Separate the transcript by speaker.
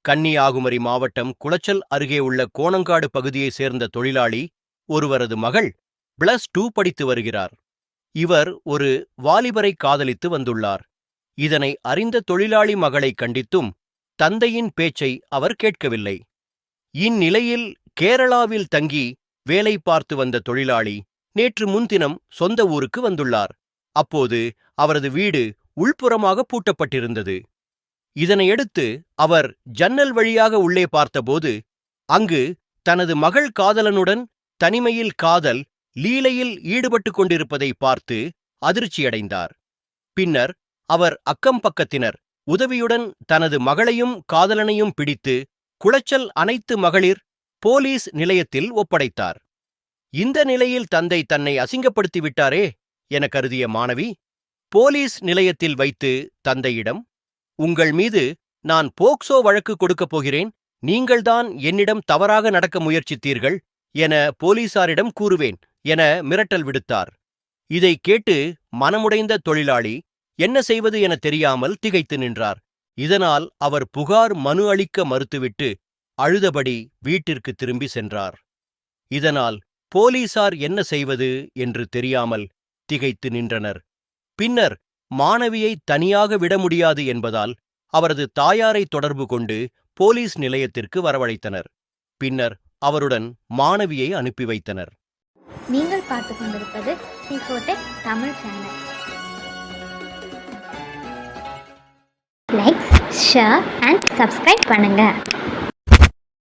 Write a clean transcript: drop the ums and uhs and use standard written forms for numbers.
Speaker 1: கன்னியாகுமரி மாவட்டம் குளச்சல் அருகே உள்ள கோணங்காடு பகுதியைச் சேர்ந்த தொழிலாளி ஒருவரது மகள் +2 படித்து வருகிறார். இவர் ஒரு வாலிபரை காதலித்து வந்துள்ளார். இதனை அறிந்த தொழிலாளி மகளை கண்டித்தும் தந்தையின் பேச்சை அவர் கேட்கவில்லை. இந்நிலையில் கேரளாவில் தங்கி வேலை பார்த்து வந்த தொழிலாளி நேற்று முன்தினம் சொந்த ஊருக்கு வந்துள்ளார். அப்போது அவரது வீடு உள்புறமாக பூட்டப்பட்டிருந்தது. இதனையடுத்து அவர் ஜன்னல் வழியாக உள்ளே பார்த்தபோது அங்கு தனது மகள் காதலனுடன் தனிமையில் காதல் லீலையில் ஈடுபட்டுக் கொண்டிருப்பதை பார்த்து அதிர்ச்சியடைந்தார். பின்னர் அவர் அக்கம் பக்கத்தினர் உதவியுடன் தனது மகளையும் காதலனையும் பிடித்து குளச்சல் அனைத்து மகளிர் போலீஸ் நிலையத்தில் ஒப்படைத்தார். இந்த நிலையில் தந்தை தன்னை அசிங்கப்படுத்தி விட்டாரே என கருதிய மாணவி போலீஸ் நிலையத்தில் வைத்து தந்தையிடம், "உங்கள் மீது நான் போக்சோ வழக்கு கொடுக்கப் போகிறேன். நீங்கள்தான் என்னிடம் தவறாக நடக்க முயற்சித்தீர்கள் என போலீசாரிடம் கூறுவேன்" என மிரட்டல் விடுத்தார். இதை கேட்டு மனமுடைந்த தொழிலாளி என்ன செய்வது என தெரியாமல் திகைத்து நின்றார். இதனால் அவர் புகார் மனு அளிக்க மறுத்துவிட்டு அழுதபடி வீட்டிற்கு திரும்பி சென்றார். இதனால் போலீசார் என்ன செய்வது என்று தெரியாமல் திகைத்து நின்றனர். பின்னர் மாணவியை தனியாக விட முடியாது என்பதால் அவரது தாயாரை தொடர்பு கொண்டு போலீஸ் நிலையத்திற்கு வரவழைத்தனர். பின்னர் அவருடன் மாணவியை அனுப்பி வைத்தனர்.
Speaker 2: நீங்கள் பார்த்துக் கொண்டிருப்பது C4Tech Tamil channel. Like, share and subscribe பண்ணுங்க.